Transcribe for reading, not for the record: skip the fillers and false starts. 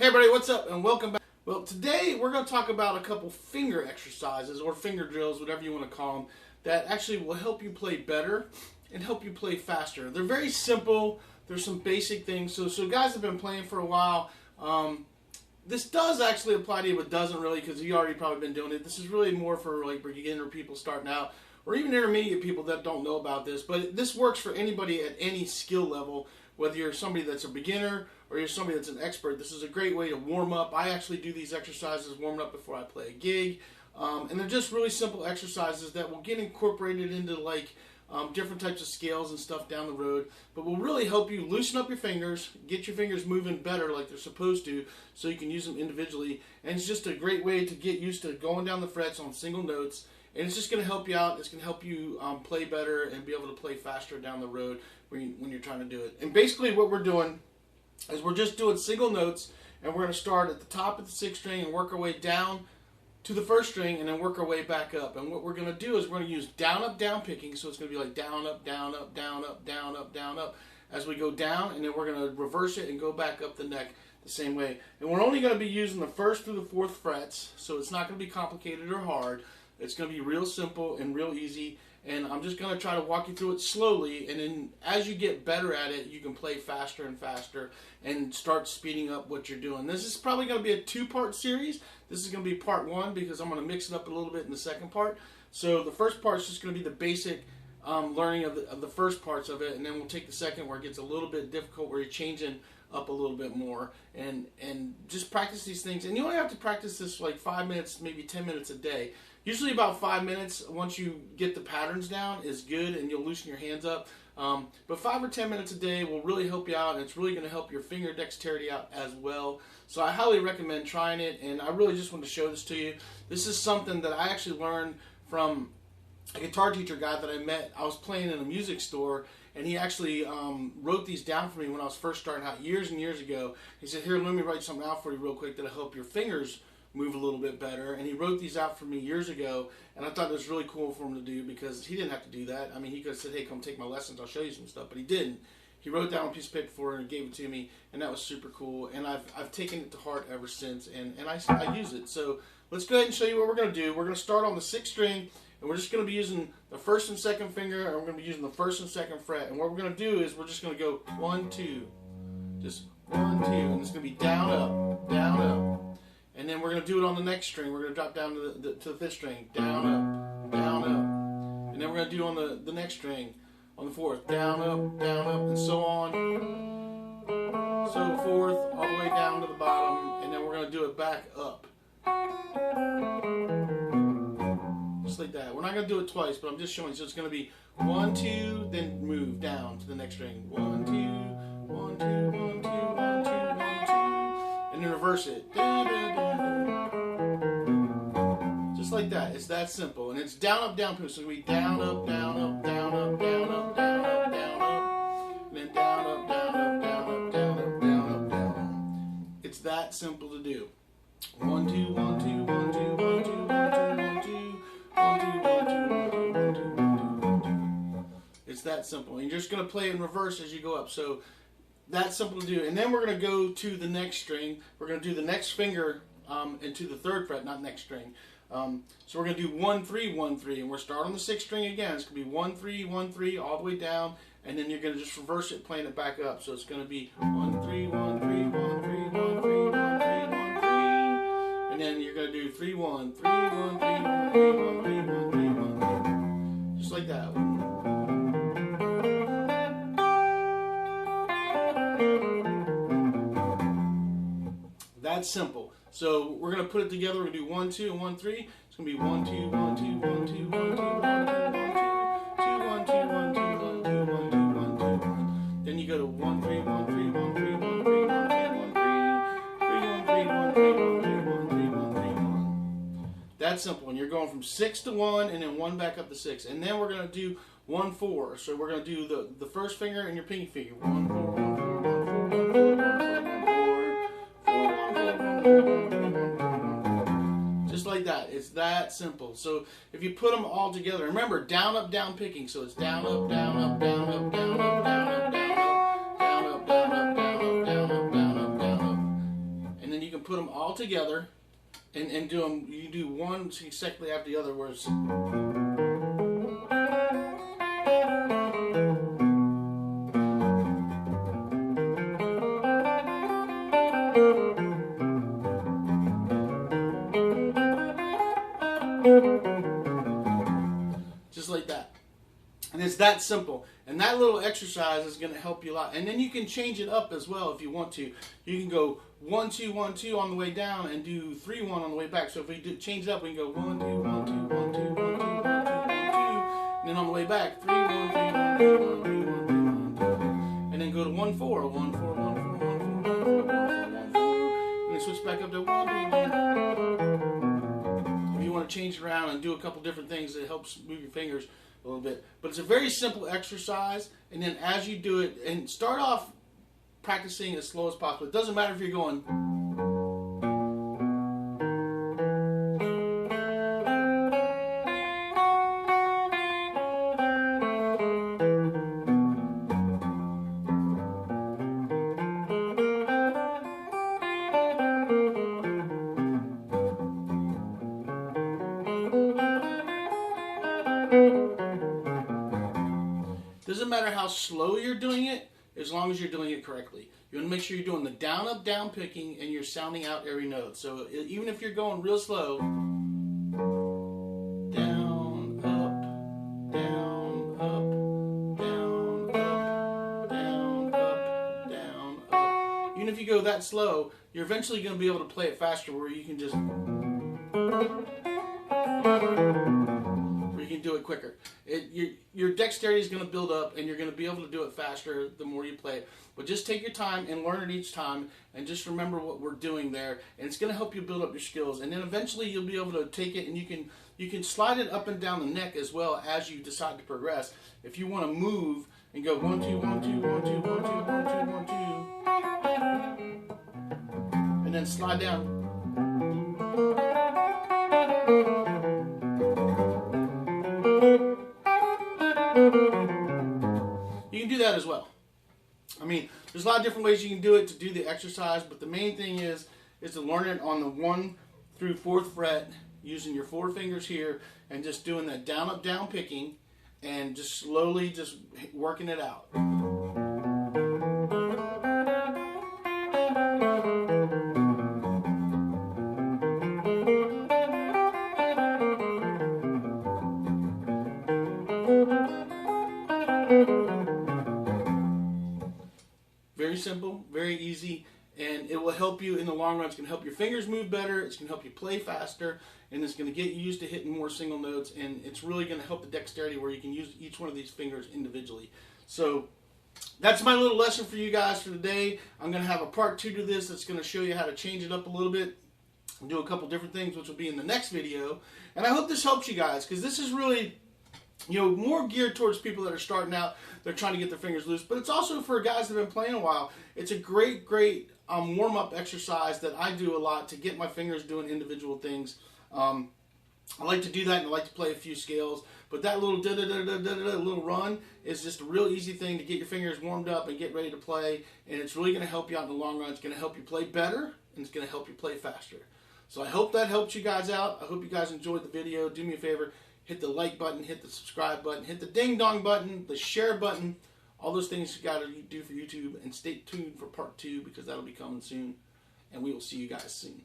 Hey everybody, what's up and welcome back. Well, today we're going to talk about a couple finger exercises or finger drills, whatever you want to call them, that actually will help you play better and help you play faster. They're very simple. There's some basic things. So guys have been playing for a while. This does actually apply to you, but doesn't really because you already probably been doing it. This is really more for like beginner people starting out or even intermediate people that don't know about this. But this works for anybody at any skill level, whether you're somebody that's a beginner or you're somebody that's an expert. This is a great way to warm up. I actually do these exercises warming up before I play a gig. And they're just really simple exercises that will get incorporated into like different types of scales and stuff down the road, but will really help you loosen up your fingers, get your fingers moving better like they're supposed to, so you can use them individually. And it's just a great way to get used to going down the frets on single notes, and it's just going to help you out. It's going to help you play better and be able to play faster down the road when you're trying to do it. And basically what we're doing is we're just doing single notes, and we're going to start at the top of the sixth string and work our way down to the first string and then work our way back up. And what we're going to do is we're going to use down, up, down picking. So it's going to be like down, up, down, up, down, up, down, up, down, up as we go down, and then we're going to reverse it and go back up the neck the same way. And we're only going to be using the first through the fourth frets, so it's not going to be complicated or hard. It's going to be real simple and real easy, and I'm just going to try to walk you through it slowly, and then as you get better at it, you can play faster and faster and start speeding up what you're doing. This is probably going to be a two-part series. This is going to be part one because I'm going to mix it up a little bit in the second part. So the first part is just going to be the basic learning of the first parts of it, and then we'll take the second where it gets a little bit difficult, where you're changing up a little bit more, and just practice these things. And you only have to practice this for like 5 minutes, maybe 10 minutes a day. Usually about 5 minutes, once you get the patterns down, is good, and you'll loosen your hands up. But 5 or 10 minutes a day will really help you out, and it's really going to help your finger dexterity out as well. So I highly recommend trying it, and I really just want to show this to you. This is something that I actually learned from a guitar teacher guy that I met. I was playing in a music store, and he actually wrote these down for me when I was first starting out years and years ago. He said, "Here, let me write something out for you real quick that'll help your fingers move a little bit better." And he wrote these out for me years ago, and I thought it was really cool for him to do because he didn't have to do that. I mean, he could have said, "Hey, come take my lessons, I'll show you some stuff," but he didn't. He wrote down a piece of paper for it and gave it to me, and that was super cool. And I've taken it to heart ever since, and I use it. So let's go ahead and show you what we're going to do. We're going to start on the sixth string, and we're just going to be using the first and second finger, and we're going to be using the first and second fret. And what we're going to do is we're just going to go 1, 2, just 1, 2, and it's going to be down, up, down, up. And then we're going to do it on the next string. We're going to drop down to the fifth string, down, up, down, up. And then we're going to do on the next string, on the fourth, down, up, and so on, so forth, all the way down to the bottom, and then we're going to do it back up. Just like that. We're not going to do it twice, but I'm just showing you. So it's going to be 1, 2, then move down to the next string. 1, 2, 1, 2, 1, 2, 1, 2, 1, 2, and then reverse it. Just like that. It's that simple. And it's down, up, down, so we down, up, down, up, down, up, down, up, down, up, down, up, and then down, up, down, up, down, up, down, up, down, up, down, up. It's that simple to do. 1, 2, 1, 2, 1, 2, 1, 2, 1, 2, 1, 2, 1, 2, 1, 2, 1, 2, 1, 2, 1, 2. It's that simple. And you're just going to play in reverse as you go up. So that's simple to do. And then we're going to go to the next string. We're going to do the next finger into the third fret, not next string. So we're going to do 1, 3, 1, 3, and we're starting on the sixth string again. It's going to be 1, 3, 1, 3, all the way down, and then you're going to just reverse it, playing it back up. So it's going to be 1, 3, 1, 3, 1, 3, 1, 3, 1, 3, 1, 3, and then you're going to do 3, 1, 3, 1, 3, 1, 3, 1, 3, 1, 3, 1, 3, just like that. That's simple. So we're going to put it together. We're going to do 1, 2, and 1, 3. It's going to be 1, 2, 1, 2, 1, 2, 1, 2, 1, 2, 1, 2, 2, 1, 2, 1, 2, 1, 2, 1, 2, 1, 2, 1, 2, 1. Then you go to 1, 3, 1, 3, 1, 3, 1, 3, 1, 3, 1, 3, 1, 3, 1, 3, 1, 3, 1, 3, 1. That's simple. And you're going from 6 to 1, and then 1 back up to 6. And then we're going to do 1, 4. So we're going to do the first finger and your pinky finger. 1, 4, 1, 4, 1, 4, 1, 4, 1, 4, 1, 4, 1, 4, 1, 4, 1, 4, 1, 4, 1, 4. Just like that. It's that simple. So if you put them all together, remember down, up, down picking. So it's down, up, down, up, down, up, down, up, down, up, down, up, down, up, down, up, down, up, down, up, down, up, down, up. And then you put them all together and do them. You do one consecutively after the other, where it's just like that. And it's that simple. And that little exercise is going to help you a lot. And then you can change it up as well if you want to. You can go 1 2 1 2 on the way down and do 3 1 on the way back. So if we change it up, we can go 1 2 1 2 1 2 1 2 1 2 1 2, and then on the way back 3 1 3 1 3 1 3 1 3 1, and then go to 1 4 1 4 1 4 1 4 1 4 1 4 1 4, and then switch back up to 1 2 1. If you want to change it around and do a couple different things, it helps move your fingers a little bit. But it's a very simple exercise, and then as you do it, and start off practicing as slow as possible. It doesn't matter if you're going doesn't matter how slow you're doing it, as long as you're doing it correctly. You want to make sure you're doing the down, up, down picking, and you're sounding out every note. So even if you're going real slow, down, up, down, up, down, up, down, up, down, up. Even if you go that slow, you're eventually going to be able to play it faster, where you can just do it quicker. Your dexterity is going to build up, and you're going to be able to do it faster the more you play it. But just take your time and learn it each time, and just remember what we're doing there, and it's going to help you build up your skills. And then eventually you'll be able to take it, and you can slide it up and down the neck as well as you decide to progress. If you want to move and go 1 2 1 2 1 2 1 2 1 2 1 2, and then slide down. You can do that as well. I mean, there's a lot of different ways you can do it to do the exercise, but the main thing is to learn it on the 1 through 4th fret, using your 4 fingers here, and just doing that down, up, down picking, and just slowly just working it out. Very simple, very easy, and it will help you in the long run. It's going to help your fingers move better, it's going to help you play faster, and it's going to get you used to hitting more single notes, and it's really going to help the dexterity where you can use each one of these fingers individually. So that's my little lesson for you guys for today. I'm going to have a part 2 to this that's going to show you how to change it up a little bit and do a couple different things, which will be in the next video. And I hope this helps you guys, because this is really, more geared towards people that are starting out. They're trying to get their fingers loose, but it's also for guys that have been playing a while. It's a great warm-up exercise that I do a lot to get my fingers doing individual things. I like to do that, and I like to play a few scales, but that little little run is just a real easy thing to get your fingers warmed up and get ready to play, and it's really going to help you out in the long run. It's going to help you play better, and it's going to help you play faster. So I hope that helped you guys out. I hope you guys enjoyed the video. Do me a favor. Hit the like button, hit the subscribe button, hit the ding dong button, the share button, all those things you got to do for YouTube, and stay tuned for part 2, because that'll be coming soon, and we will see you guys soon.